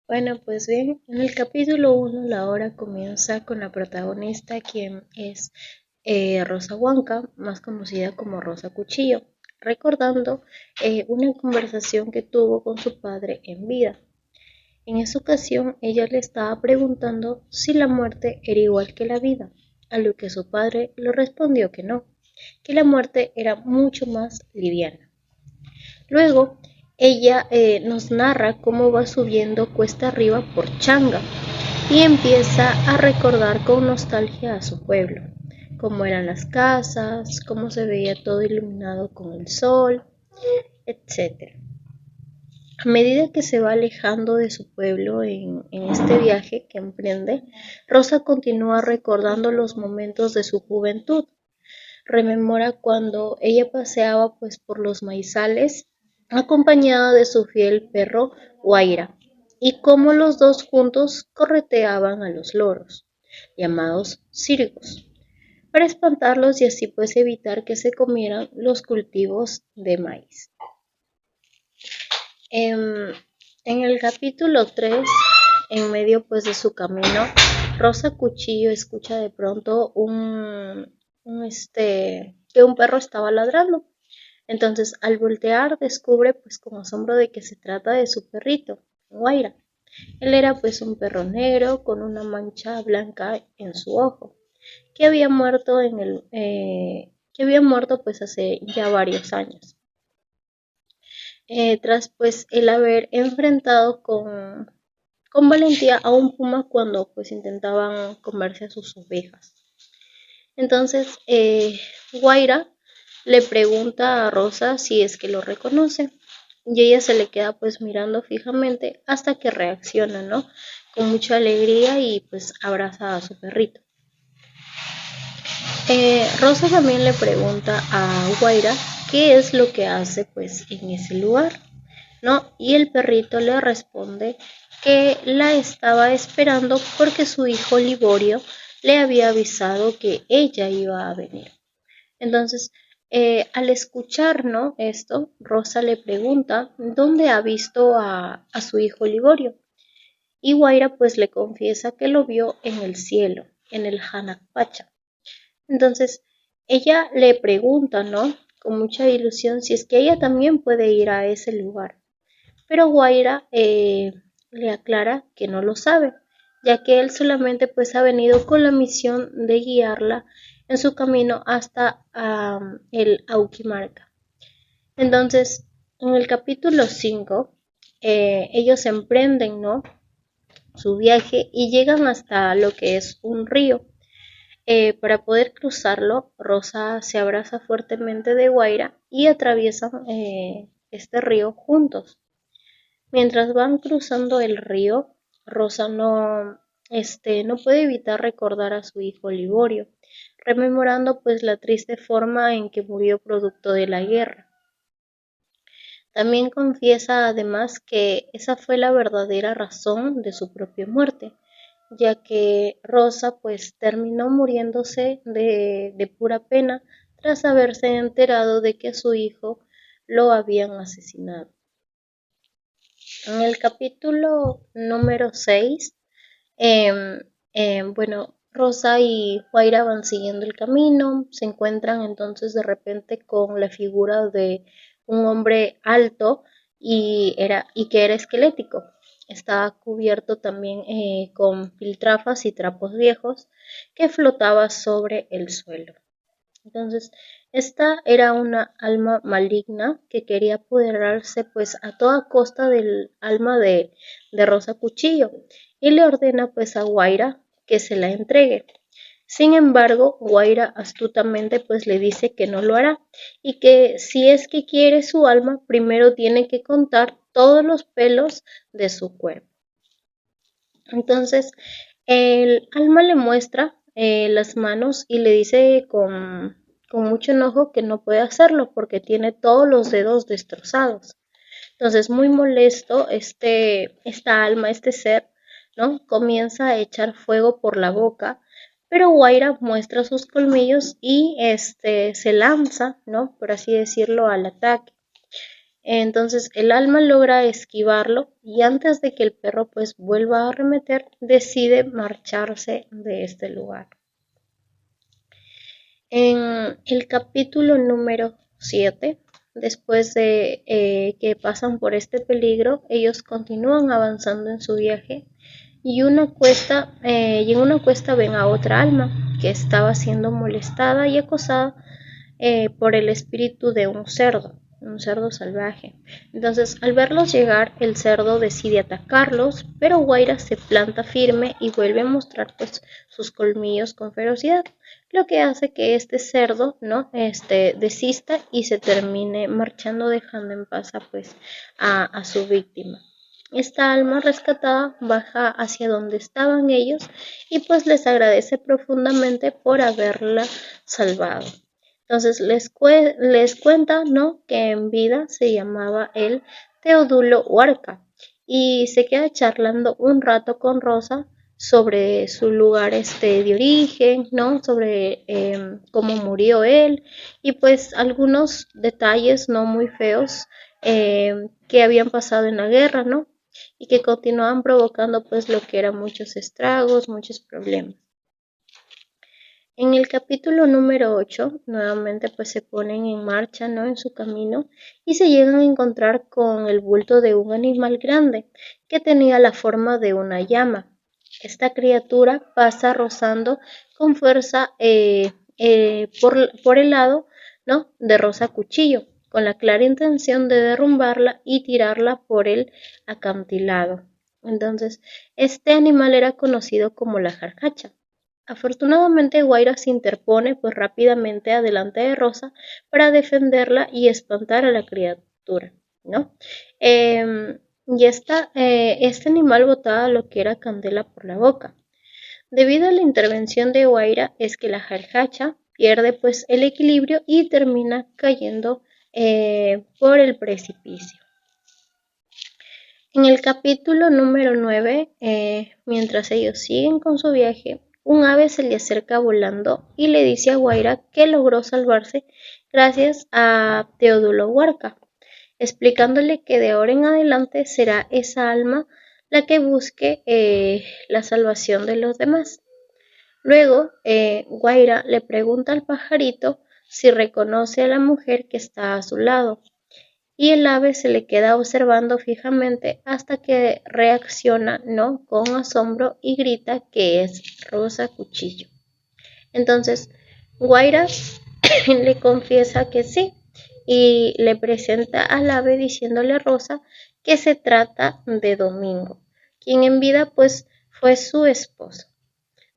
Bueno, pues bien, en el capítulo 1 la hora comienza con la protagonista, quien es Rosa Huanca, más conocida como Rosa Cuchillo, recordando una conversación que tuvo con su padre en vida. En esa ocasión, ella le estaba preguntando si la muerte era igual que la vida, a lo que su padre le respondió que no, que la muerte era mucho más liviana. Luego, ella nos narra cómo va subiendo cuesta arriba por Changa y empieza a recordar con nostalgia a su pueblo, cómo eran las casas, cómo se veía todo iluminado con el sol, etc. A medida que se va alejando de su pueblo en este viaje que emprende, Rosa continúa recordando los momentos de su juventud. Rememora cuando ella paseaba pues por los maizales acompañada de su fiel perro Guaira y cómo los dos juntos correteaban a los loros, llamados circos, para espantarlos y así pues evitar que se comieran los cultivos de maíz. En el capítulo 3, en medio pues de su camino, Rosa Cuchillo escucha de pronto que un perro estaba ladrando. Entonces, al voltear, descubre pues con asombro de que se trata de su perrito, Guaira. Él era pues un perro negro con una mancha blanca en su ojo, que había muerto pues hace ya varios años. Tras pues el haber enfrentado con valentía a un puma cuando pues intentaban comerse a sus ovejas. Entonces, Guaira le pregunta a Rosa si es que lo reconoce y ella se le queda pues mirando fijamente hasta que reacciona, ¿no? Con mucha alegría y pues abraza a su perrito. Rosa también le pregunta a Guaira qué es lo que hace pues en ese lugar, ¿no? Y el perrito le responde que la estaba esperando porque su hijo Liborio le había avisado que ella iba a venir. Entonces, al escuchar, ¿no?, esto, Rosa le pregunta dónde ha visto a su hijo Liborio. Y Guaira pues le confiesa que lo vio en el cielo, en el Hanakpacha. Entonces, ella le pregunta, ¿no?, con mucha ilusión si es que ella también puede ir a ese lugar. Pero Guaira le aclara que no lo sabe, ya que él solamente pues ha venido con la misión de guiarla en su camino hasta el Auquimarca. Entonces, en el capítulo 5, ellos emprenden, ¿no?, su viaje y llegan hasta lo que es un río. Para poder cruzarlo, Rosa se abraza fuertemente de Guaira y atraviesan este río juntos. Mientras van cruzando el río, Rosa no puede evitar recordar a su hijo Liborio, rememorando pues la triste forma en que murió producto de la guerra. También confiesa además que esa fue la verdadera razón de su propia muerte, ya que Rosa pues terminó muriéndose de pura pena tras haberse enterado de que a su hijo lo habían asesinado. En el capítulo número 6, bueno, Rosa y Guaira van siguiendo el camino, se encuentran entonces de repente con la figura de un hombre alto y que era esquelético. Estaba cubierto también con piltrafas y trapos viejos que flotaba sobre el suelo. Entonces, esta era una alma maligna que quería apoderarse pues a toda costa del alma de Rosa Cuchillo y le ordena pues a Guaira que se la entregue. Sin embargo, Guaira astutamente pues le dice que no lo hará y que si es que quiere su alma, primero tiene que contar todos los pelos de su cuerpo. Entonces, el alma le muestra las manos y le dice con mucho enojo que no puede hacerlo porque tiene todos los dedos destrozados. Entonces, muy molesto, esta alma, este ser, ¿no?, comienza a echar fuego por la boca, pero Guaira muestra sus colmillos y se lanza, ¿no?, por así decirlo, al ataque. Entonces el alma logra esquivarlo y antes de que el perro pues vuelva a arremeter, decide marcharse de este lugar. En el capítulo número 7, después de que pasan por este peligro, ellos continúan avanzando en su viaje y en una cuesta ven a otra alma que estaba siendo molestada y acosada por el espíritu de un cerdo salvaje. Entonces, al verlos llegar, el cerdo decide atacarlos, pero Guaira se planta firme y vuelve a mostrar pues sus colmillos con ferocidad, lo que hace que este cerdo desista y se termine marchando, dejando en paz a su víctima. Esta alma rescatada baja hacia donde estaban ellos y pues les agradece profundamente por haberla salvado. Entonces les cuenta, ¿no?, que en vida se llamaba el Teodulo Huarca y se queda charlando un rato con Rosa sobre su lugar de origen, ¿no?, sobre cómo murió él y pues algunos detalles no muy feos que habían pasado en la guerra, ¿no?, y que continuaban provocando pues lo que eran muchos estragos, muchos problemas. En el capítulo número 8, nuevamente pues se ponen en marcha, ¿no?, en su camino y se llegan a encontrar con el bulto de un animal grande que tenía la forma de una llama. Esta criatura pasa rozando con fuerza por el lado, ¿no?, de Rosa Cuchillo, con la clara intención de derrumbarla y tirarla por el acantilado. Entonces, este animal era conocido como la jarjacha. Afortunadamente, Guaira se interpone pues rápidamente adelante de Rosa para defenderla y espantar a la criatura, ¿no? Este animal botaba lo que era candela por la boca. Debido a la intervención de Guaira es que la jarjacha pierde pues el equilibrio y termina cayendo por el precipicio. En el capítulo número 9, mientras ellos siguen con su viaje, un ave se le acerca volando y le dice a Guaira que logró salvarse gracias a Teodulo Huarca, explicándole que de ahora en adelante será esa alma la que busque la salvación de los demás. Luego, Guaira le pregunta al pajarito si reconoce a la mujer que está a su lado, y el ave se le queda observando fijamente hasta que reacciona, ¿no?, con asombro y grita que es Rosa Cuchillo. Entonces, Guaira le confiesa que sí y le presenta al ave diciéndole a Rosa que se trata de Domingo, quien en vida pues fue su esposo.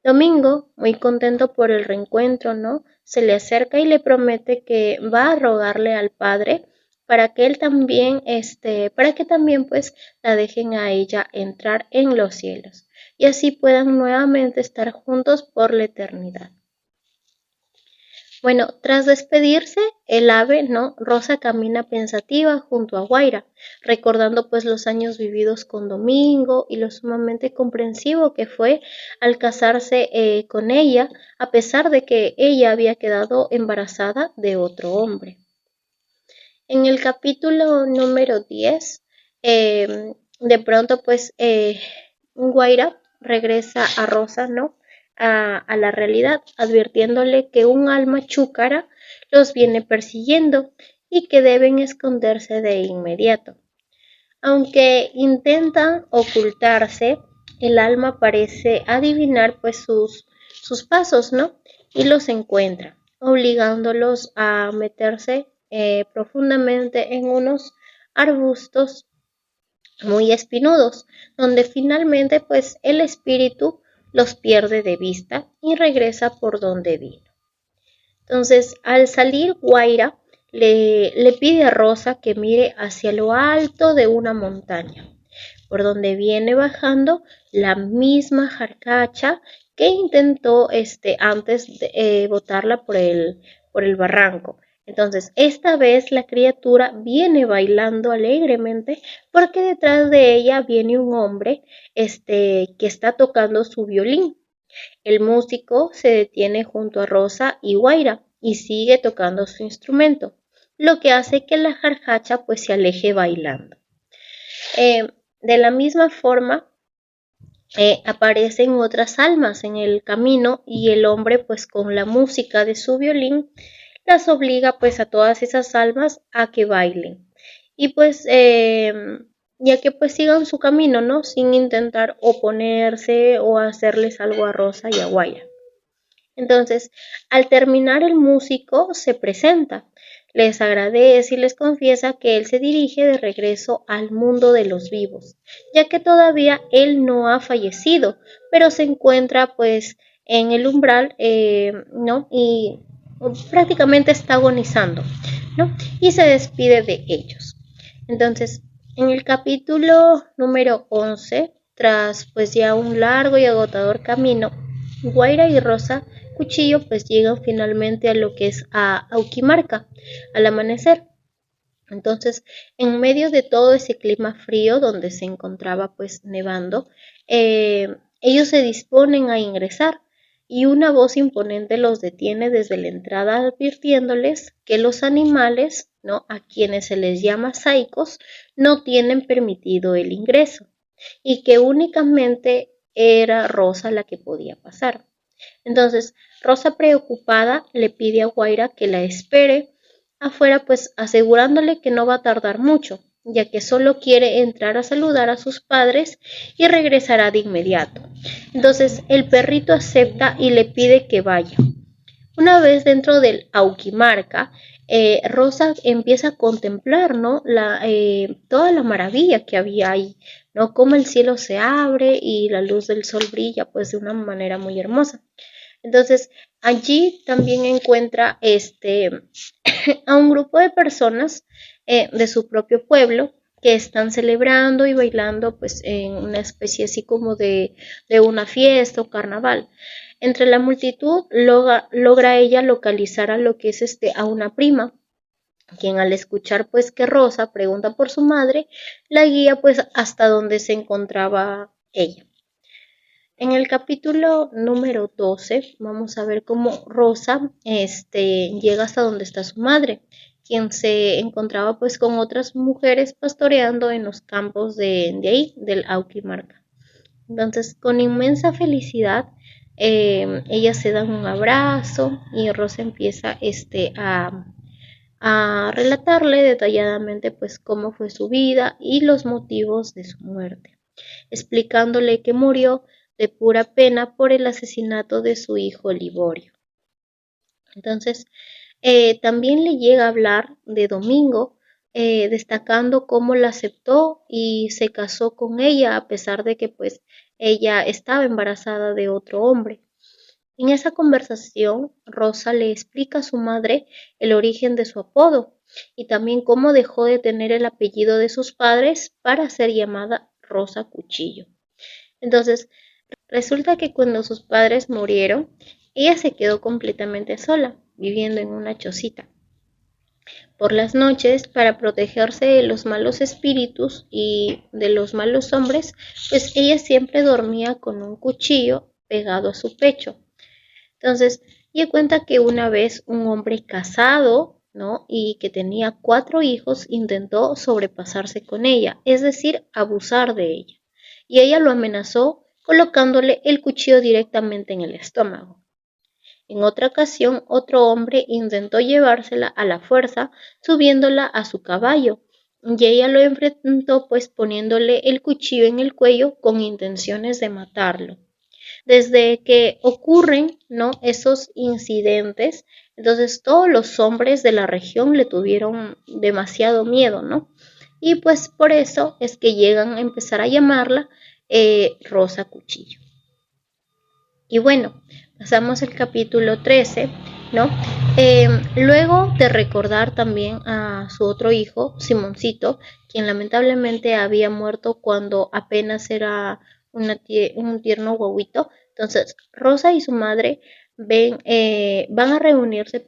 Domingo, muy contento por el reencuentro, ¿no?, se le acerca y le promete que va a rogarle al padre para que él también, para que también pues la dejen a ella entrar en los cielos y así puedan nuevamente estar juntos por la eternidad. Bueno, tras despedirse, el ave, ¿no?, Rosa camina pensativa junto a Guaira, recordando pues los años vividos con Domingo y lo sumamente comprensivo que fue al casarse con ella, a pesar de que ella había quedado embarazada de otro hombre. En el capítulo número 10, de pronto pues Guaira regresa a Rosa, ¿no?, a la realidad, advirtiéndole que un alma chúcara los viene persiguiendo y que deben esconderse de inmediato. Aunque intentan ocultarse, el alma parece adivinar pues sus pasos, ¿no?, y los encuentra, obligándolos a meterse profundamente en unos arbustos muy espinudos, donde finalmente pues el espíritu los pierde de vista y regresa por donde vino. Entonces, al salir, Guaira le pide a Rosa que mire hacia lo alto de una montaña, por donde viene bajando la misma jarcacha que intentó antes de botarla por el barranco. Entonces, esta vez la criatura viene bailando alegremente porque detrás de ella viene un hombre que está tocando su violín. El músico se detiene junto a Rosa y Guaira y sigue tocando su instrumento. lo que hace que la jarjacha pues se aleje bailando. De la misma forma, aparecen otras almas en el camino y el hombre pues con la música de su violín las obliga pues a todas esas almas a que bailen y pues ya que pues sigan su camino, ¿no? Sin intentar oponerse o hacerles algo a Rosa y a Guaya. Entonces, al terminar el músico se presenta, les agradece y les confiesa que él se dirige de regreso al mundo de los vivos, ya que todavía él no ha fallecido, pero se encuentra pues en el umbral, ¿no? Y prácticamente está agonizando, ¿no? Y se despide de ellos. Entonces, en el capítulo número 11, tras pues ya un largo y agotador camino, Guaira y Rosa Cuchillo pues llegan finalmente a lo que es a Auquimarca al amanecer. Entonces, en medio de todo ese clima frío donde se encontraba pues nevando, ellos se disponen a ingresar y una voz imponente los detiene desde la entrada advirtiéndoles que los animales, ¿no? A quienes se les llama saicos, no tienen permitido el ingreso y que únicamente era Rosa la que podía pasar. Entonces, Rosa preocupada le pide a Guaira que la espere afuera, pues asegurándole que no va a tardar mucho, ya que solo quiere entrar a saludar a sus padres y regresará de inmediato. Entonces, el perrito acepta y le pide que vaya. Una vez dentro del Auquimarca, Rosa empieza a contemplar, ¿no? Toda la maravilla que había ahí, ¿no? Cómo el cielo se abre y la luz del sol brilla, pues de una manera muy hermosa. Entonces, allí también encuentra a un grupo de personas de su propio pueblo que están celebrando y bailando pues en una especie así como de una fiesta o carnaval. Entre la multitud logra ella localizar a lo que es a una prima, quien al escuchar pues que Rosa pregunta por su madre, la guía pues hasta donde se encontraba ella. En el capítulo número 12 vamos a ver cómo Rosa llega hasta donde está su madre, quien se encontraba pues con otras mujeres pastoreando en los campos de ahí, del Auquimarca. Entonces, con inmensa felicidad, ellas se dan un abrazo y Rosa empieza a relatarle detalladamente pues cómo fue su vida y los motivos de su muerte, explicándole que murió de pura pena por el asesinato de su hijo Liborio. Entonces, también le llega a hablar de Domingo, destacando cómo la aceptó y se casó con ella a pesar de que pues ella estaba embarazada de otro hombre. En esa conversación, Rosa le explica a su madre el origen de su apodo y también cómo dejó de tener el apellido de sus padres para ser llamada Rosa Cuchillo. Entonces, resulta que cuando sus padres murieron, ella se quedó completamente sola, viviendo en una chocita. Por las noches, para protegerse de los malos espíritus y de los malos hombres, pues ella siempre dormía con un cuchillo pegado a su pecho. Entonces, ella cuenta que una vez un hombre casado, ¿no? Y que tenía 4 hijos, intentó sobrepasarse con ella, es decir, abusar de ella. Y ella lo amenazó colocándole el cuchillo directamente en el estómago. En otra ocasión, otro hombre intentó llevársela a la fuerza, subiéndola a su caballo, y ella lo enfrentó pues poniéndole el cuchillo en el cuello con intenciones de matarlo. Desde que ocurren, ¿no? Esos incidentes, entonces todos los hombres de la región le tuvieron demasiado miedo, ¿no? Y pues por eso es que llegan a empezar a llamarla Rosa Cuchillo. Y bueno, pasamos al capítulo 13, ¿no? Luego de recordar también a su otro hijo, Simoncito, quien lamentablemente había muerto cuando apenas era un tierno guaguito. Entonces, Rosa y su madre van a reunirse,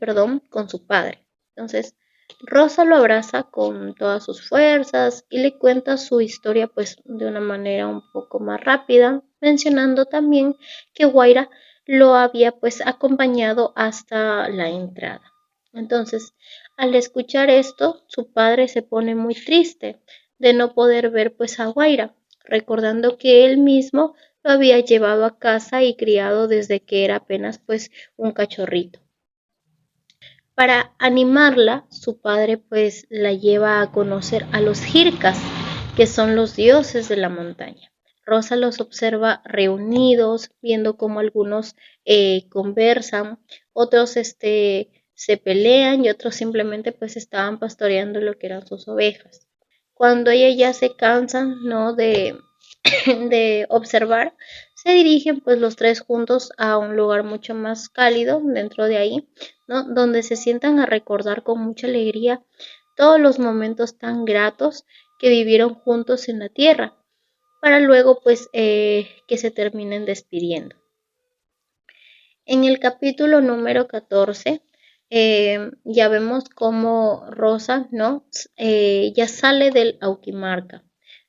con su padre. Entonces, Rosa lo abraza con todas sus fuerzas y le cuenta su historia pues de una manera un poco más rápida, mencionando también que Guaira lo había pues acompañado hasta la entrada. Entonces, Al escuchar esto, su padre se pone muy triste de no poder ver pues a Guaira, recordando que él mismo lo había llevado a casa y criado desde que era apenas pues un cachorrito. Para animarla, su padre pues la lleva a conocer a los Jircas, que son los dioses de la montaña. Rosa los observa reunidos, viendo cómo algunos conversan, otros se pelean y otros simplemente pues estaban pastoreando lo que eran sus ovejas. Cuando ella ya se cansan, ¿no? de observar, se dirigen pues los tres juntos a un lugar mucho más cálido dentro de ahí, ¿no? Donde se sientan a recordar con mucha alegría todos los momentos tan gratos que vivieron juntos en la tierra, para luego pues que se terminen despidiendo. En el capítulo número 14 ya vemos cómo Rosa, ¿no? Ya sale del Auquimarca,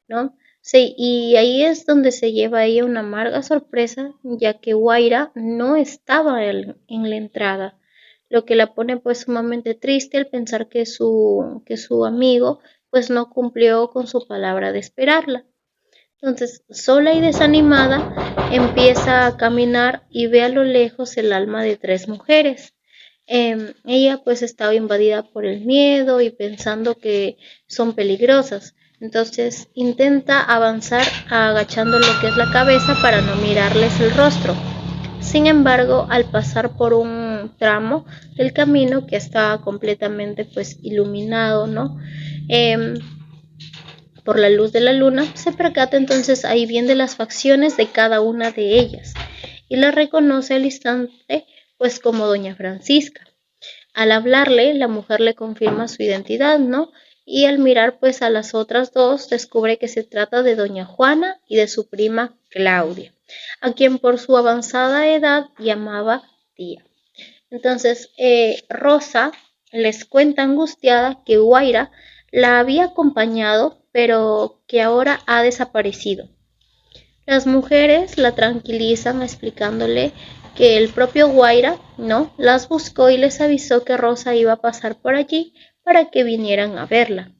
¿no? Sí, y ahí es donde se lleva a ella una amarga sorpresa, ya que Guaira no estaba en la entrada, lo que la pone pues sumamente triste al pensar que su amigo pues no cumplió con su palabra de esperarla. Entonces, sola y desanimada, empieza a caminar y ve a lo lejos el alma de tres mujeres. Ella pues estaba invadida por el miedo y pensando que son peligrosas. Entonces intenta avanzar agachando lo que es la cabeza para no mirarles el rostro. Sin embargo, al pasar por un tramo del camino que estaba completamente pues iluminado, ¿no? Por la luz de la luna, se percata entonces ahí bien de las facciones de cada una de ellas y la reconoce al instante pues como doña Francisca. Al hablarle, la mujer le confirma su identidad, ¿no? Y al mirar pues a las otras dos, descubre que se trata de doña Juana y de su prima Claudia, a quien por su avanzada edad llamaba tía. Entonces, Rosa les cuenta angustiada que Guaira la había acompañado, pero que ahora ha desaparecido. Las mujeres la tranquilizan explicándole que el propio Guaira, ¿no? Las buscó y les avisó que Rosa iba a pasar por allí para que vinieran a verla.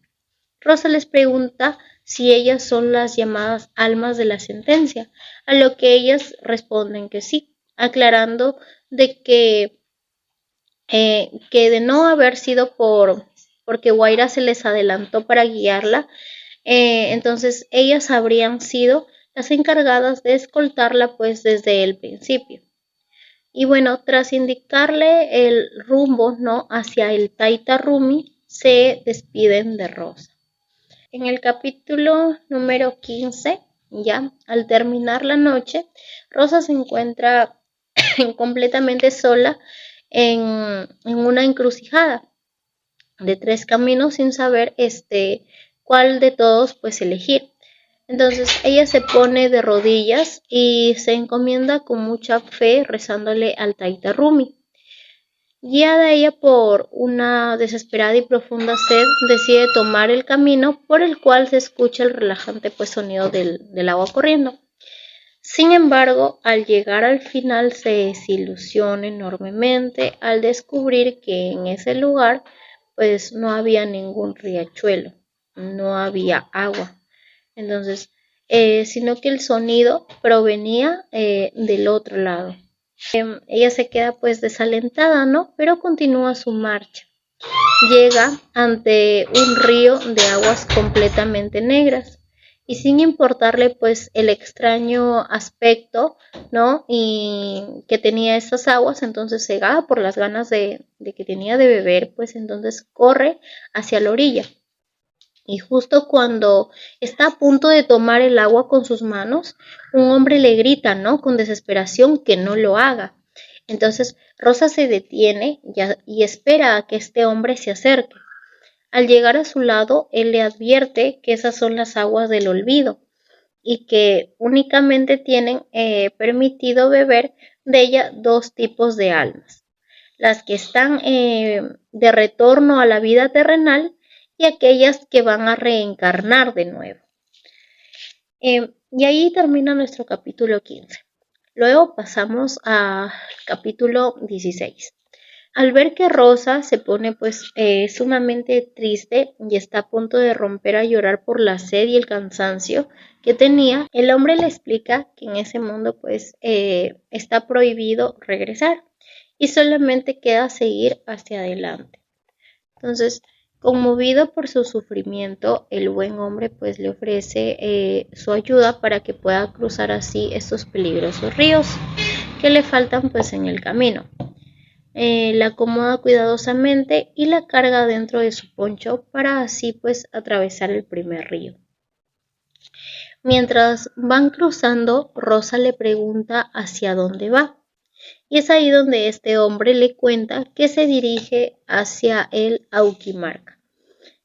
Rosa les pregunta si ellas son las llamadas almas de la sentencia, a lo que ellas responden que sí, aclarando de que de no haber sido porque Guaira se les adelantó para guiarla, entonces ellas habrían sido las encargadas de escoltarla pues desde el principio. Y bueno, tras indicarle el rumbo, ¿no? Hacia el Taita Rumi, se despiden de Rosa. En el capítulo número 15, ya al terminar la noche, Rosa se encuentra completamente sola en una encrucijada de tres caminos sin saber cuál de todos pues elegir. Entonces ella se pone de rodillas y se encomienda con mucha fe rezándole al Taita Rumi. Guiada ella por una desesperada y profunda sed, decide tomar el camino por el cual se escucha el relajante pues sonido del agua corriendo. Sin embargo, al llegar al final se desilusiona enormemente al descubrir que en ese lugar pues no había ningún riachuelo, no había agua. Entonces, sino que el sonido provenía del otro lado. Ella se queda pues desalentada, ¿no? Pero continúa su marcha. Llega ante un río de aguas completamente negras y sin importarle pues el extraño aspecto, ¿no? Y que tenía estas aguas, entonces cegada por las ganas de que tenía de beber, pues entonces corre hacia la orilla. Y justo cuando está a punto de tomar el agua con sus manos, un hombre le grita, ¿no? Con desesperación que no lo haga. Entonces Rosa se detiene y espera a que este hombre se acerque. Al llegar a su lado, él le advierte que esas son las aguas del olvido y que únicamente tienen permitido beber de ella dos tipos de almas, las que están de retorno a la vida terrenal y aquellas que van a reencarnar de nuevo. Y ahí termina nuestro capítulo 15. Luego pasamos al capítulo 16. Al ver que Rosa se pone pues sumamente triste y está a punto de romper a llorar por la sed y el cansancio que tenía, el hombre le explica que en ese mundo pues está prohibido regresar y solamente queda seguir hacia adelante. Entonces, conmovido por su sufrimiento, el buen hombre pues le ofrece su ayuda para que pueda cruzar así estos peligrosos ríos que le faltan pues en el camino. La acomoda cuidadosamente y la carga dentro de su poncho para así pues atravesar el primer río. Mientras van cruzando, Rosa le pregunta hacia dónde va. Y es ahí donde este hombre le cuenta que se dirige hacia el Auquimarca,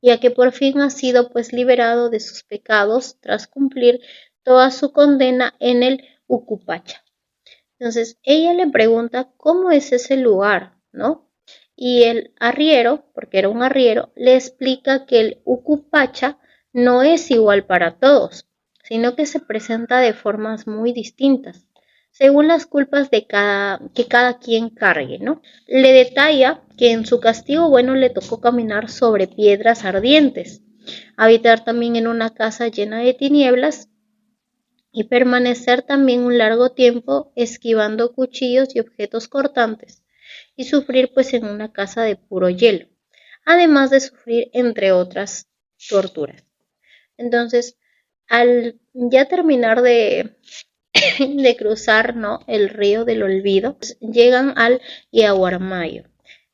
ya que por fin ha sido pues liberado de sus pecados tras cumplir toda su condena en el Ucupacha. Entonces ella le pregunta cómo es ese lugar, ¿no? Y el arriero, porque era un arriero, le explica que el Ucupacha no es igual para todos, sino que se presenta de formas muy distintas, según las culpas que cada quien cargue, ¿no? Le detalla que en su castigo bueno le tocó caminar sobre piedras ardientes, habitar también en una casa llena de tinieblas y permanecer también un largo tiempo esquivando cuchillos y objetos cortantes y sufrir pues en una casa de puro hielo, además de sufrir entre otras torturas. Entonces, al ya terminar de cruzar, ¿no?, el río del olvido, pues, llegan al Yaguarmayo.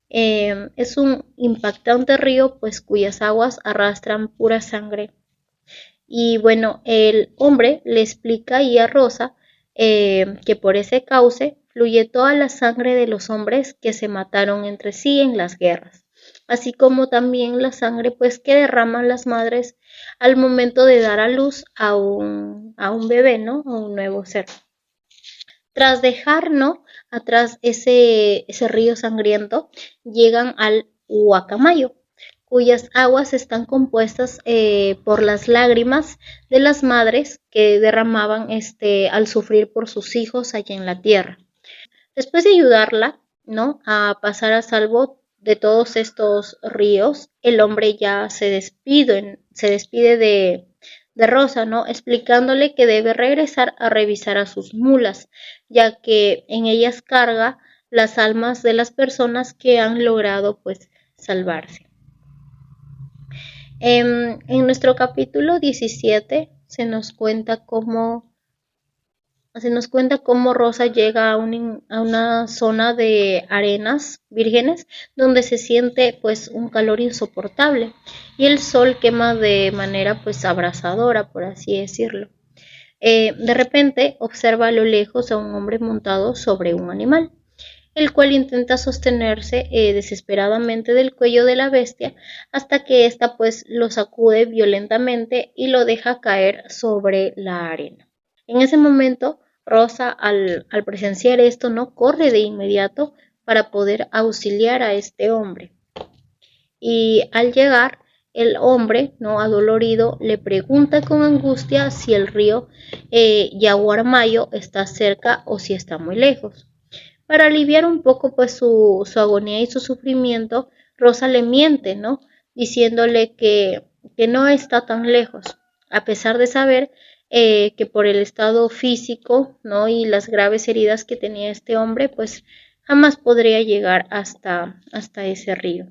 Es un impactante río pues cuyas aguas arrastran pura sangre. Y bueno, el hombre le explica ahí a Rosa que por ese cauce fluye toda la sangre de los hombres que se mataron entre sí en las guerras, así como también la sangre pues que derraman las madres al momento de dar a luz a un bebé, ¿no? A un nuevo ser. Tras dejar, ¿no?, atrás ese río sangriento, llegan al Huacamayo, cuyas aguas están compuestas por las lágrimas de las madres que derramaban al sufrir por sus hijos allá en la tierra. Después de ayudarla, ¿no?, a pasar a salvo de todos estos ríos, el hombre ya se despide de Rosa, ¿no?, explicándole que debe regresar a revisar a sus mulas, ya que en ellas carga las almas de las personas que han logrado pues salvarse. En nuestro capítulo 17 se nos cuenta cómo Rosa llega a una zona de arenas vírgenes donde se siente pues un calor insoportable y el sol quema de manera pues abrasadora, por así decirlo. De repente observa a lo lejos a un hombre montado sobre un animal, el cual intenta sostenerse desesperadamente del cuello de la bestia hasta que ésta pues lo sacude violentamente y lo deja caer sobre la arena. En ese momento, Rosa, al presenciar esto, no corre de inmediato para poder auxiliar a este hombre. Y al llegar, el hombre, no adolorido, le pregunta con angustia si el río Yaguarmayo está cerca o si está muy lejos. Para aliviar un poco pues su agonía y su sufrimiento, Rosa le miente, ¿no?, diciéndole que no está tan lejos, a pesar de saber que por el estado físico, ¿no?, y las graves heridas que tenía este hombre, pues jamás podría llegar hasta ese río.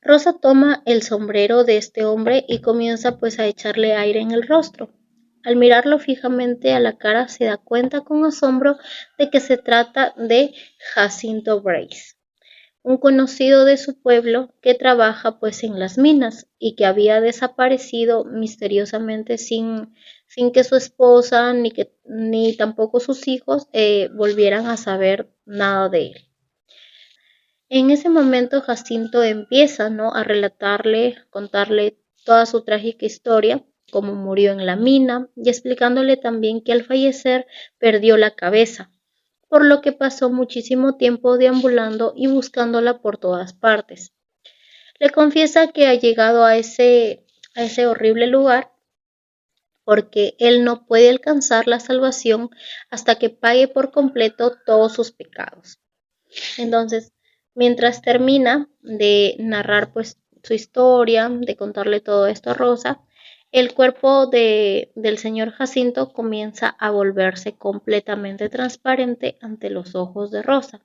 Rosa toma el sombrero de este hombre y comienza pues a echarle aire en el rostro. Al mirarlo fijamente a la cara se da cuenta con asombro de que se trata de Jacinto Brace, un conocido de su pueblo que trabaja pues en las minas y que había desaparecido misteriosamente sin que su esposa ni tampoco sus hijos volvieran a saber nada de él. En ese momento Jacinto empieza, ¿no?, a contarle toda su trágica historia, cómo murió en la mina y explicándole también que al fallecer perdió la cabeza, por lo que pasó muchísimo tiempo deambulando y buscándola por todas partes. Le confiesa que ha llegado a ese horrible lugar porque él no puede alcanzar la salvación hasta que pague por completo todos sus pecados. Entonces, Mientras termina de narrar pues su historia, de contarle todo esto a Rosa, el cuerpo del señor Jacinto comienza a volverse completamente transparente ante los ojos de Rosa.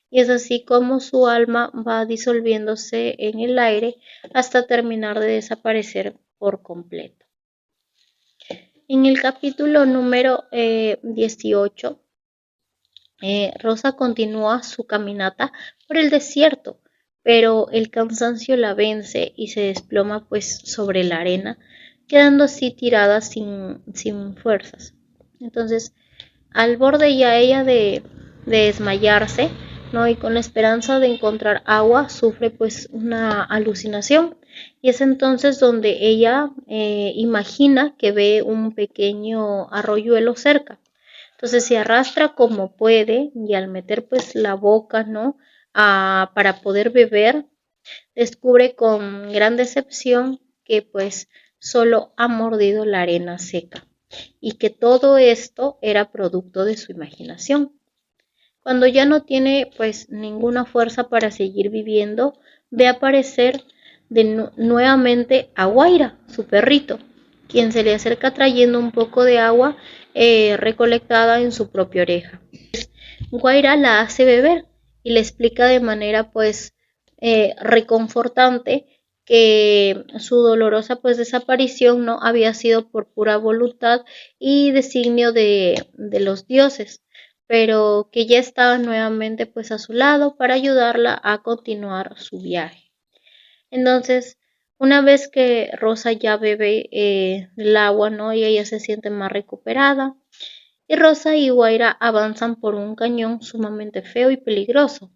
Y es así como su alma va disolviéndose en el aire hasta terminar de desaparecer por completo. En el capítulo número 18, Rosa continúa su caminata por el desierto, pero el cansancio la vence y se desploma pues sobre la arena, quedando así tirada sin fuerzas. Entonces, al borde ya ella de desmayarse, ¿no? Y con la esperanza de encontrar agua, sufre pues una alucinación. Y es entonces donde ella imagina que ve un pequeño arroyuelo cerca. Entonces se arrastra como puede y al meter pues la boca, ¿no? Para poder beber, descubre con gran decepción que pues solo ha mordido la arena seca y que todo esto era producto de su imaginación. Cuando ya no tiene pues ninguna fuerza para seguir viviendo, ve aparecer nuevamente a Guaira, su perrito, quien se le acerca trayendo un poco de agua recolectada en su propia oreja. Guaira la hace beber y le explica de manera pues reconfortante que su dolorosa pues desaparición no había sido por pura voluntad y designio de los dioses, pero que ya estaba nuevamente pues a su lado para ayudarla a continuar su viaje. Entonces, una vez que Rosa ya bebe el agua, ¿no? Y ella se siente más recuperada, y Rosa y Guaira avanzan por un cañón sumamente feo y peligroso.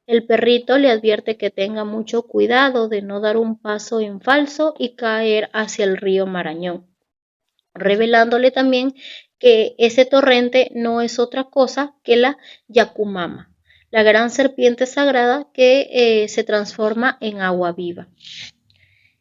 El perrito le advierte que tenga mucho cuidado de no dar un paso en falso y caer hacia el río Marañón, revelándole también que ese torrente no es otra cosa que la Yacumama, la gran serpiente sagrada que se transforma en agua viva.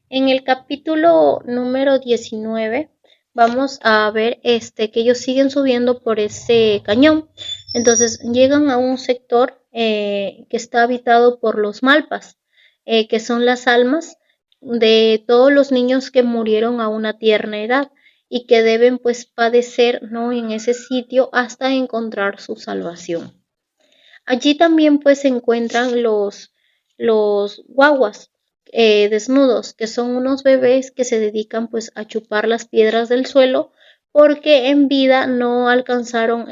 En el capítulo número 19 vamos a ver que ellos siguen subiendo por ese cañón. Entonces llegan a un sector que está habitado por los malpas, que son las almas de todos los niños que murieron a una tierna edad y que deben pues padecer, ¿no? En ese sitio hasta encontrar su salvación. Allí también pues se encuentran los guaguas desnudos, que son unos bebés que se dedican pues a chupar las piedras del suelo porque en vida no alcanzaron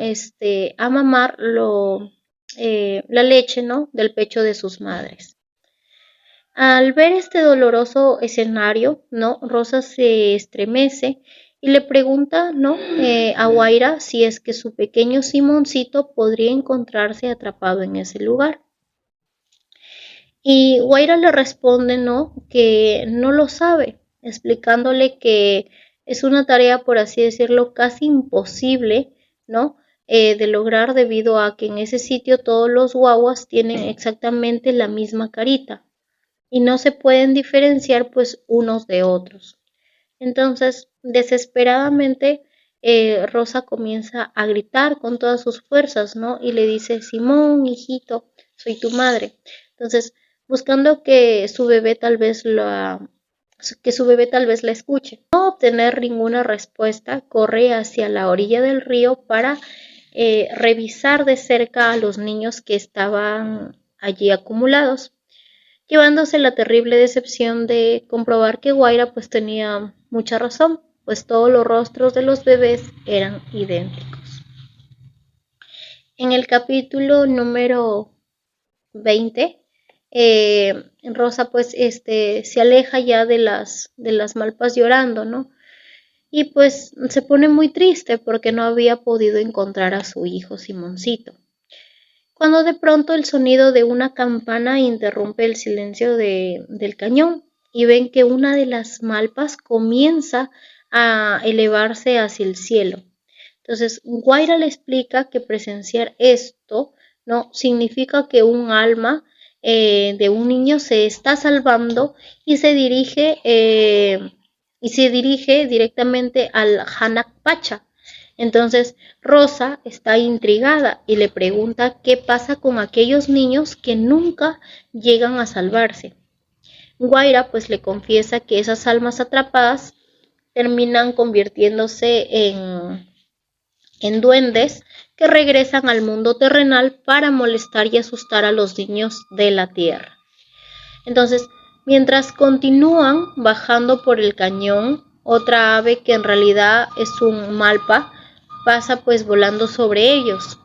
a mamar la leche, ¿no? Del pecho de sus madres. Al ver este doloroso escenario, ¿no? Rosa se estremece y le pregunta, ¿no? A Guaira si es que su pequeño Simoncito podría encontrarse atrapado en ese lugar. Y Guaira le responde, ¿no? Que no lo sabe, explicándole que es una tarea, por así decirlo, casi imposible, ¿no? De lograr debido a que en ese sitio todos los guaguas tienen exactamente la misma carita y no se pueden diferenciar pues unos de otros. Entonces, desesperadamente, Rosa comienza a gritar con todas sus fuerzas, ¿no? Y le dice, Simón, hijito, soy tu madre. Entonces, buscando que su bebé tal vez la escuche. No obtener ninguna respuesta, corre hacia la orilla del río para revisar de cerca a los niños que estaban allí acumulados, llevándose la terrible decepción de comprobar que Guaira pues tenía mucha razón, pues todos los rostros de los bebés eran idénticos. En el capítulo número 20, Rosa pues se aleja ya de las malpas llorando, ¿no? Y pues se pone muy triste porque no había podido encontrar a su hijo Simoncito. Cuando de pronto el sonido de una campana interrumpe el silencio del cañón y ven que una de las malpas comienza a elevarse hacia el cielo. Entonces, Guaira le explica que presenciar esto no significa que un alma de un niño se está salvando y se dirige directamente al Hanak Pacha. Entonces Rosa está intrigada y le pregunta qué pasa con aquellos niños que nunca llegan a salvarse. Guaira pues le confiesa que esas almas atrapadas terminan convirtiéndose en duendes que regresan al mundo terrenal para molestar y asustar a los niños de la tierra. Entonces, mientras continúan bajando por el cañón, otra ave que en realidad es un malpa pasa pues volando sobre ellos.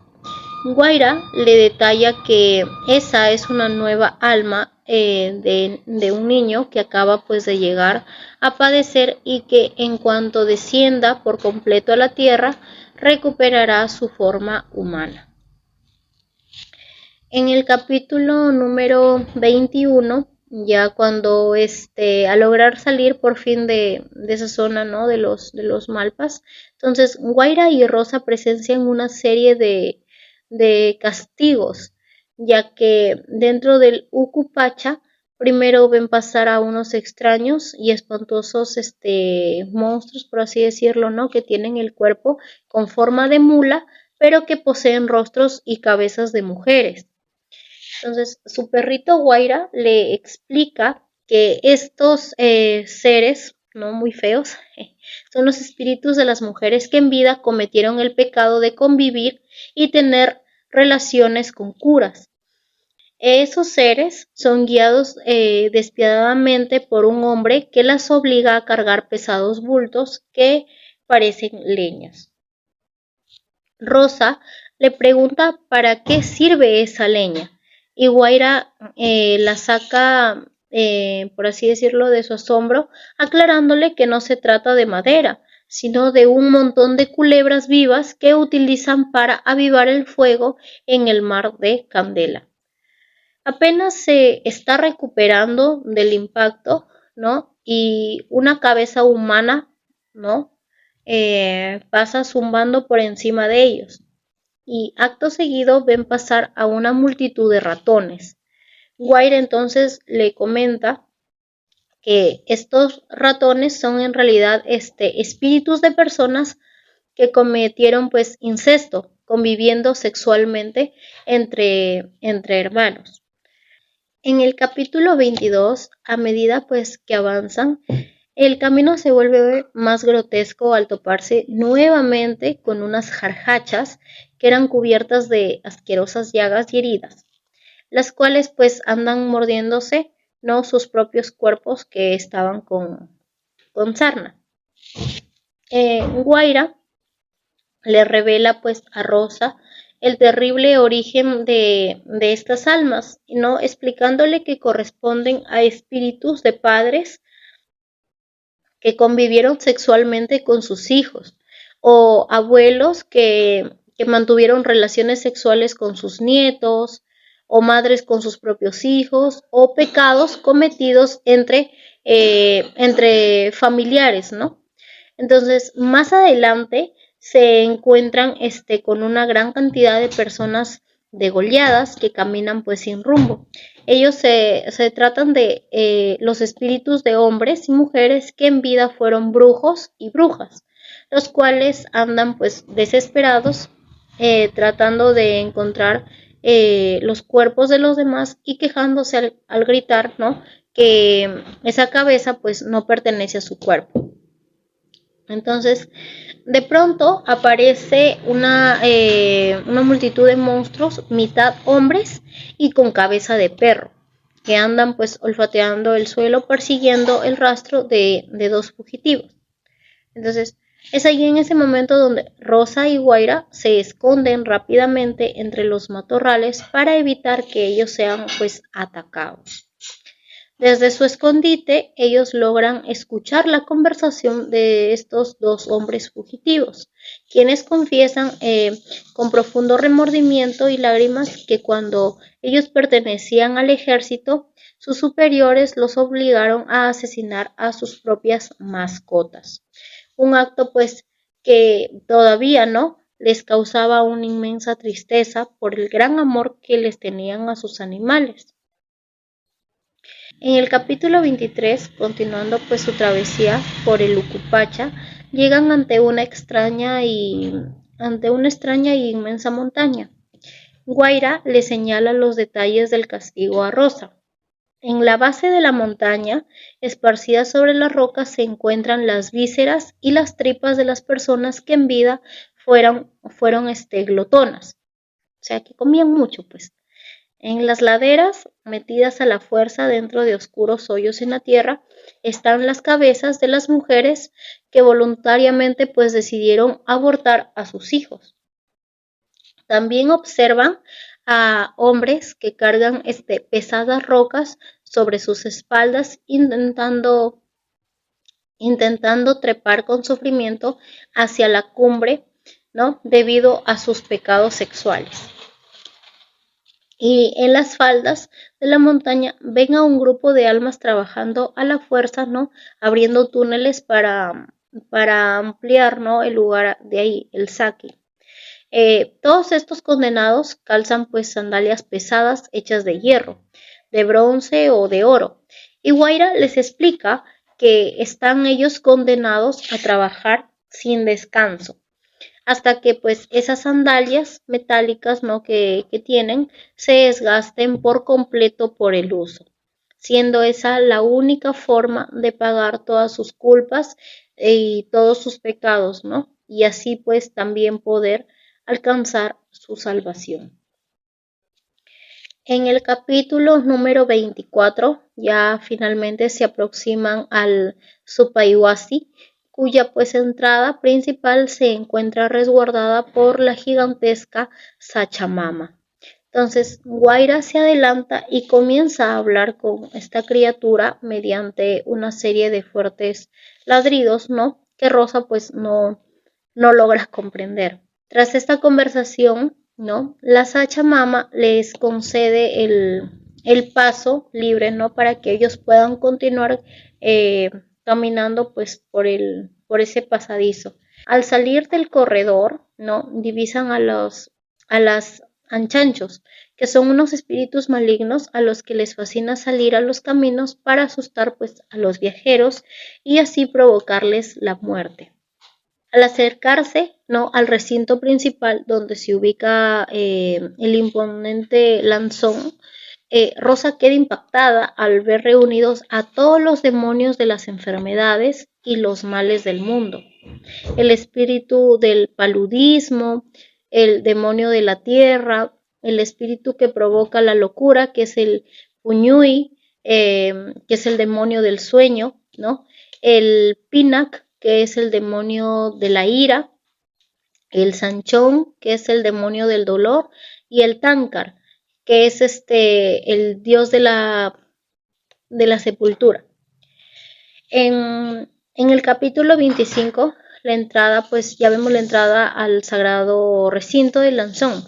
Guaira le detalla que esa es una nueva alma de un niño que acaba pues de llegar a padecer y que en cuanto descienda por completo a la tierra recuperará su forma humana. En el capítulo número 21, ya cuando a lograr salir por fin de esa zona, ¿no? de los malpas, entonces Guaira y Rosa presencian una serie de castigos, ya que dentro del Ucupacha primero ven pasar a unos extraños y espantosos monstruos, por así decirlo, ¿no? que tienen el cuerpo con forma de mula, pero que poseen rostros y cabezas de mujeres. Entonces, su perrito Guaira le explica que estos seres, no muy feos, son los espíritus de las mujeres que en vida cometieron el pecado de convivir y tener relaciones con curas. Esos seres son guiados despiadadamente por un hombre que las obliga a cargar pesados bultos que parecen leñas. Rosa le pregunta para qué sirve esa leña y Guaira la saca, por así decirlo, de su asombro, aclarándole que no se trata de madera, sino de un montón de culebras vivas que utilizan para avivar el fuego en el mar de Candela. Apenas se está recuperando del impacto, ¿no? Y una cabeza humana, ¿no? Pasa zumbando por encima de ellos. Y acto seguido ven pasar a una multitud de ratones. Guaira entonces le comenta que estos ratones son en realidad espíritus de personas que cometieron pues incesto, conviviendo sexualmente entre hermanos. En el capítulo 22, a medida pues que avanzan, el camino se vuelve más grotesco al toparse nuevamente con unas jarjachas que eran cubiertas de asquerosas llagas y heridas, las cuales pues andan mordiéndose, no sus propios cuerpos que estaban con sarna. Guaira le revela pues a Rosa el terrible origen de estas almas, ¿no? Explicándole que corresponden a espíritus de padres que convivieron sexualmente con sus hijos, o abuelos que mantuvieron relaciones sexuales con sus nietos, o madres con sus propios hijos, o pecados cometidos entre familiares, ¿no? Entonces, más adelante se encuentran con una gran cantidad de personas degolladas que caminan pues sin rumbo. Ellos se tratan de los espíritus de hombres y mujeres que en vida fueron brujos y brujas, los cuales andan pues desesperados tratando de encontrar los cuerpos de los demás y quejándose al gritar, ¿no? que esa cabeza pues no pertenece a su cuerpo. Entonces, de pronto aparece una multitud de monstruos, mitad hombres y con cabeza de perro, que andan pues olfateando el suelo persiguiendo el rastro de dos fugitivos. Entonces, es allí en ese momento donde Rosa y Guaira se esconden rápidamente entre los matorrales para evitar que ellos sean pues atacados. Desde su escondite, ellos logran escuchar la conversación de estos dos hombres fugitivos, quienes confiesan con profundo remordimiento y lágrimas que cuando ellos pertenecían al ejército, sus superiores los obligaron a asesinar a sus propias mascotas. Un acto pues que todavía no les causaba una inmensa tristeza por el gran amor que les tenían a sus animales. En el capítulo 23, continuando pues su travesía por el Ucupacha, llegan ante una extraña y inmensa montaña. Guaira le señala los detalles del castigo a Rosa. En la base de la montaña, esparcidas sobre las rocas, se encuentran las vísceras y las tripas de las personas que en vida fueron glotonas, o sea, que comían mucho, pues. En las laderas, metidas a la fuerza dentro de oscuros hoyos en la tierra, están las cabezas de las mujeres que voluntariamente pues decidieron abortar a sus hijos. También observan a hombres que cargan pesadas rocas sobre sus espaldas intentando trepar con sufrimiento hacia la cumbre, ¿no? Debido a sus pecados sexuales. Y en las faldas de la montaña ven a un grupo de almas trabajando a la fuerza, ¿no? Abriendo túneles para ampliar, ¿no? El lugar de ahí, el saki. Todos estos condenados calzan pues sandalias pesadas hechas de hierro, de bronce o de oro. Y Guaira les explica que están ellos condenados a trabajar sin descanso, hasta que pues esas sandalias metálicas, ¿no? que tienen se desgasten por completo por el uso, siendo esa la única forma de pagar todas sus culpas y todos sus pecados, ¿no? Y así pues también poder alcanzar su salvación. En el capítulo número 24 ya finalmente se aproximan al Supaiwasi, cuya pues entrada principal se encuentra resguardada por la gigantesca Sachamama. Entonces Guaira se adelanta y comienza a hablar con esta criatura mediante una serie de fuertes ladridos, ¿no? Que Rosa pues no logra comprender. Tras esta conversación, ¿no? La Sachamama les concede el paso libre, ¿no? Para que ellos puedan continuar caminando pues por ese pasadizo. Al salir del corredor, ¿no? Divisan a las anchanchos, que son unos espíritus malignos a los que les fascina salir a los caminos para asustar pues a los viajeros y así provocarles la muerte. Al acercarse, ¿no? al recinto principal donde se ubica el imponente lanzón, Rosa queda impactada al ver reunidos a todos los demonios de las enfermedades y los males del mundo. El espíritu del paludismo, el demonio de la tierra, el espíritu que provoca la locura, que es el Puñuy, que es el demonio del sueño, ¿no? El Pinac, que es el demonio de la ira, el Sanchón, que es el demonio del dolor, y el Tánkar, que es el dios de la sepultura. En el capítulo 25, la entrada, pues ya vemos la entrada al sagrado recinto del Lanzón,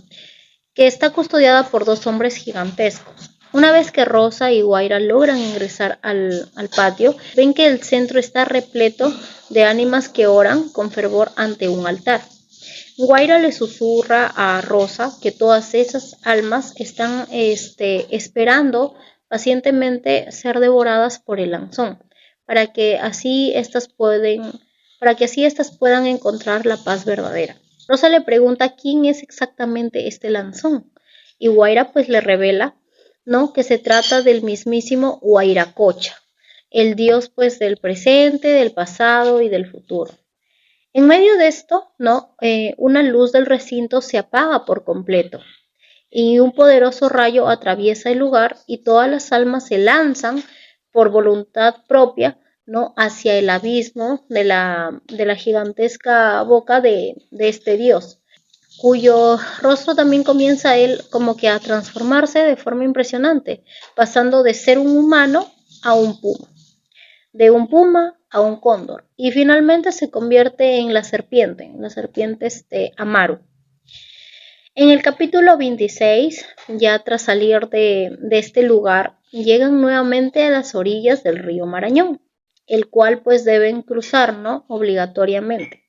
que está custodiada por dos hombres gigantescos. Una vez que Rosa y Guaira logran ingresar al patio, ven que el centro está repleto de ánimas que oran con fervor ante un altar. Guaira le susurra a Rosa que todas esas almas están esperando pacientemente ser devoradas por el Lanzón, para que así estas puedan encontrar la paz verdadera. Rosa le pregunta quién es exactamente este Lanzón, y Guaira pues le revela, ¿no? que se trata del mismísimo Huayracocha, el dios pues del presente, del pasado y del futuro. En medio de esto, ¿no? Una luz del recinto se apaga por completo y un poderoso rayo atraviesa el lugar y todas las almas se lanzan por voluntad propia, ¿no? hacia el abismo de la gigantesca boca de este dios, cuyo rostro también comienza él como que a transformarse de forma impresionante, pasando de ser un humano a un puma, de un puma a un cóndor, y finalmente se convierte en la serpiente Amaru. En el capítulo 26, ya tras salir de este lugar, llegan nuevamente a las orillas del río Marañón, el cual pues deben cruzar, ¿no? obligatoriamente.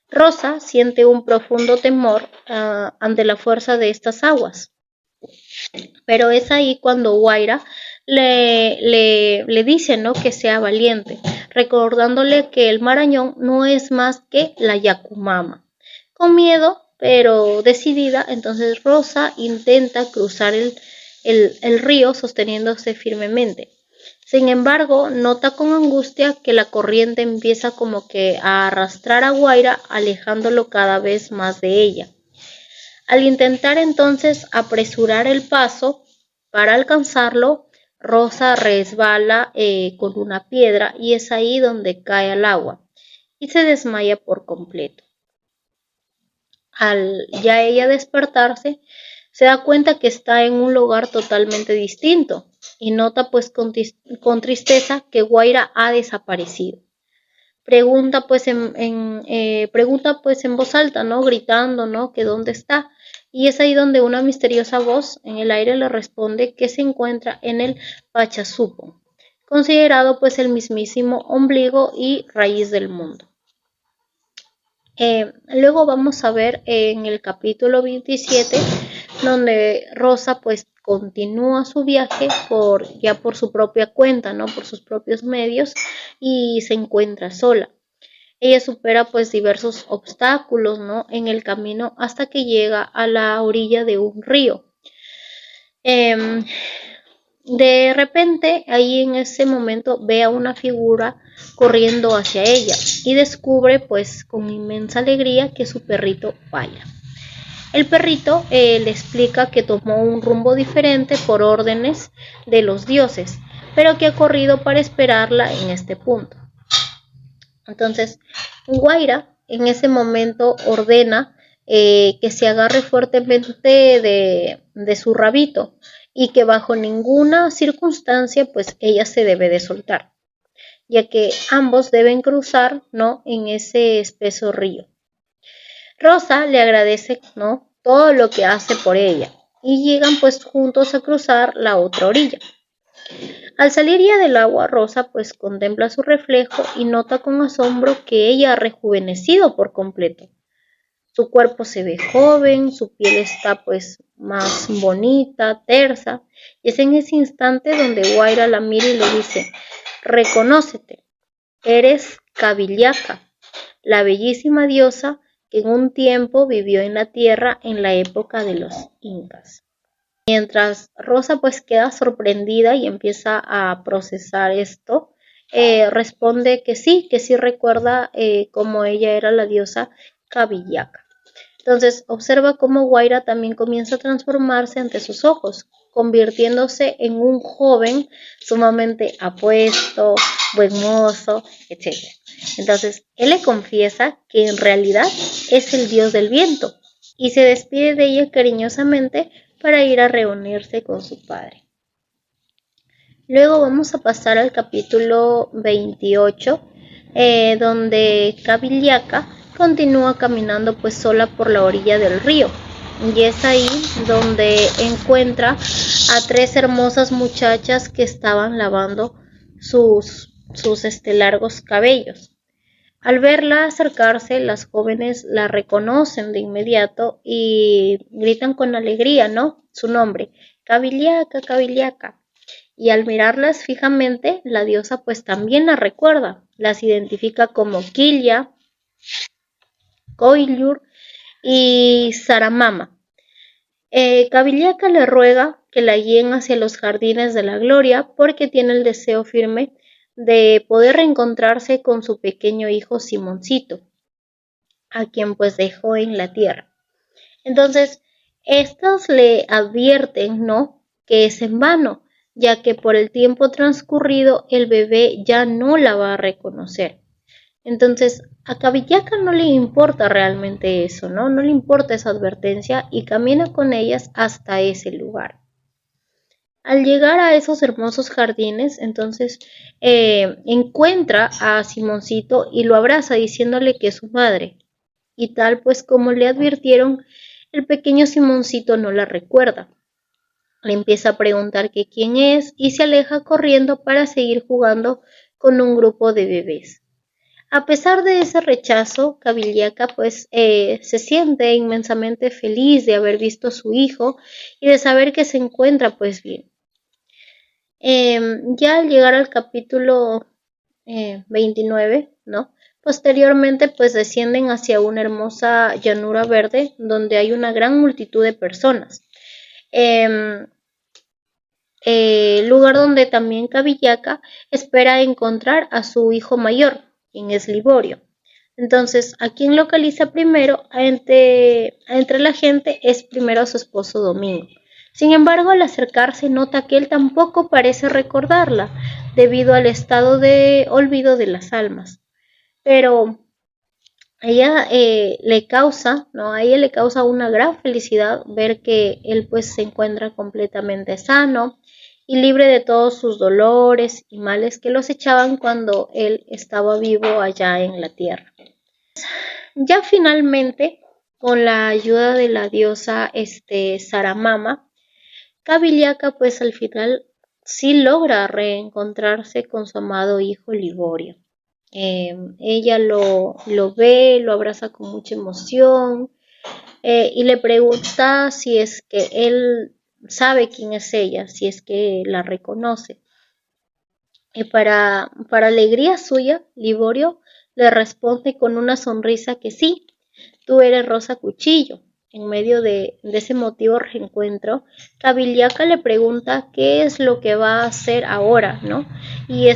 Rosa siente un profundo temor ante la fuerza de estas aguas, pero es ahí cuando Guaira le dice, ¿no?, que sea valiente, recordándole que el Marañón no es más que la Yakumama. Con miedo, pero decidida, entonces Rosa intenta cruzar el río sosteniéndose firmemente. Sin embargo, nota con angustia que la corriente empieza como que a arrastrar a Guaira, alejándolo cada vez más de ella. Al intentar entonces apresurar el paso para alcanzarlo, Rosa resbala con una piedra y es ahí donde cae al agua y se desmaya por completo. Al ya ella despertarse, se da cuenta que está en un lugar totalmente distinto y nota pues con tristeza que Guaira ha desaparecido. Pregunta pues en voz alta, ¿no?, gritando, ¿no?, que dónde está. Y es ahí donde una misteriosa voz en el aire le responde que se encuentra en el Pachasupo, considerado pues el mismísimo ombligo y raíz del mundo. Luego vamos a ver en el capítulo 27, donde Rosa pues continúa su viaje ya por su propia cuenta, ¿no?, por sus propios medios, y se encuentra sola. Ella supera pues diversos obstáculos, ¿no?, en el camino hasta que llega a la orilla de un río. De repente, ahí en ese momento ve a una figura corriendo hacia ella y descubre pues con inmensa alegría que su perrito Paya. El perrito le explica que tomó un rumbo diferente por órdenes de los dioses, pero que ha corrido para esperarla en este punto. Entonces, Guaira en ese momento ordena que se agarre fuertemente de su rabito y que bajo ninguna circunstancia pues ella se debe de soltar, ya que ambos deben cruzar, ¿no?, en ese espeso río. Rosa le agradece, ¿no?, todo lo que hace por ella y llegan pues juntos a cruzar la otra orilla. Al salir ya del agua, Rosa pues contempla su reflejo y nota con asombro que ella ha rejuvenecido por completo. Su cuerpo se ve joven, su piel está pues más bonita, tersa, y es en ese instante donde Guaira la mira y le dice: reconócete, eres Cabiliaca, la bellísima diosa que en un tiempo vivió en la tierra en la época de los incas. Mientras Rosa pues queda sorprendida y empieza a procesar esto, responde que sí recuerda cómo ella era la diosa Cabiliaca. Entonces observa cómo Guaira también comienza a transformarse ante sus ojos, convirtiéndose en un joven sumamente apuesto, buen mozo, etc. Entonces él le confiesa que en realidad es el dios del viento y se despide de ella cariñosamente para ir a reunirse con su padre. Luego vamos a pasar al capítulo 28, donde Cabiliaca continúa caminando pues sola por la orilla del río, y es ahí donde encuentra a tres hermosas muchachas que estaban lavando sus largos cabellos. Al verla acercarse, las jóvenes la reconocen de inmediato y gritan con alegría, ¿no?, su nombre: Cabiliaca, Cabiliaca. Y al mirarlas fijamente, la diosa pues también las recuerda, las identifica como Quilla, Coilur y Saramama. Cabiliaca le ruega que la guíen hacia los jardines de la gloria porque tiene el deseo firme de poder reencontrarse con su pequeño hijo Simoncito, a quien pues dejó en la tierra. Entonces, estas le advierten, ¿no?, que es en vano, ya que por el tiempo transcurrido el bebé ya no la va a reconocer. Entonces, a Cabiliaca no le importa realmente eso, ¿no? No le importa esa advertencia y camina con ellas hasta ese lugar. Al llegar a esos hermosos jardines, entonces encuentra a Simoncito y lo abraza diciéndole que es su madre. Y tal pues como le advirtieron, el pequeño Simoncito no la recuerda. Le empieza a preguntar que quién es y se aleja corriendo para seguir jugando con un grupo de bebés. A pesar de ese rechazo, Cabiliaca pues se siente inmensamente feliz de haber visto a su hijo y de saber que se encuentra pues bien. Ya al llegar al capítulo 29, ¿no? Posteriormente, pues descienden hacia una hermosa llanura verde donde hay una gran multitud de personas. Lugar donde también Cabillaca espera encontrar a su hijo mayor, quien es Liborio. Entonces, a quien localiza primero entre la gente es primero a su esposo Domingo. Sin embargo, al acercarse nota que él tampoco parece recordarla, debido al estado de olvido de las almas. Pero ella le causa, ¿no? A ella le causa una gran felicidad ver que él pues se encuentra completamente sano y libre de todos sus dolores y males que los echaban cuando él estaba vivo allá en la tierra. Ya finalmente, con la ayuda de la diosa Saramama, Cabillaca pues al final sí logra reencontrarse con su amado hijo Liborio. Ella lo ve, lo abraza con mucha emoción y le pregunta si es que él sabe quién es ella, si es que la reconoce. Y para alegría suya, Liborio le responde con una sonrisa que sí, tú eres Rosa Cuchillo. En medio de ese emotivo reencuentro, Cabillaca le pregunta qué es lo que va a hacer ahora, ¿no? Y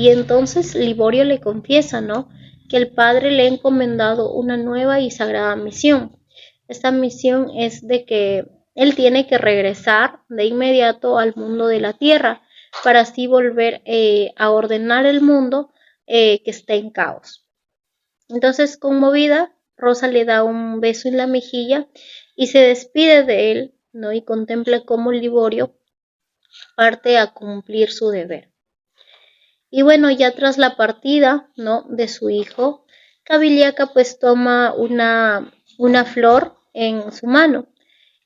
entonces Liborio le confiesa, ¿no? Que el padre le ha encomendado una nueva y sagrada misión. Esta misión es de que él tiene que regresar de inmediato al mundo de la tierra para así volver a ordenar el mundo que está en caos. Entonces, conmovida, Rosa le da un beso en la mejilla y se despide de él, ¿no? Y contempla cómo Liborio parte a cumplir su deber. Y bueno, ya tras la partida, ¿no? De su hijo, Cabillaca pues toma una flor en su mano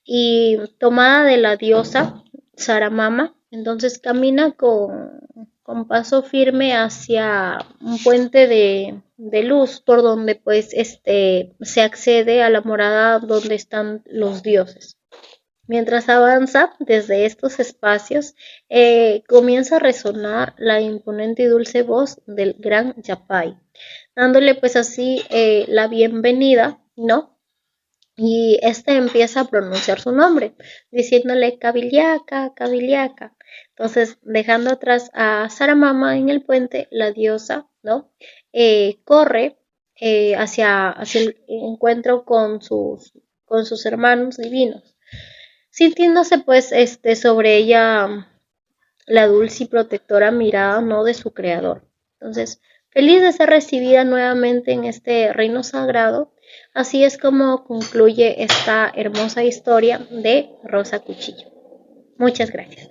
y tomada de la diosa Saramama, entonces camina con paso firme hacia un puente de luz por donde pues se accede a la morada donde están los dioses. Mientras avanza desde estos espacios, comienza a resonar la imponente y dulce voz del gran Yapay, dándole pues así la bienvenida, ¿no? Y empieza a pronunciar su nombre, diciéndole Cabillaca, Cabillaca. Entonces, dejando atrás a Saramama en el puente, la diosa, ¿no? Corre hacia el encuentro con sus hermanos divinos, sintiéndose pues sobre ella la dulce y protectora mirada, ¿no? De su creador. Entonces, feliz de ser recibida nuevamente en este reino sagrado. Así es como concluye esta hermosa historia de Rosa Cuchillo. Muchas gracias.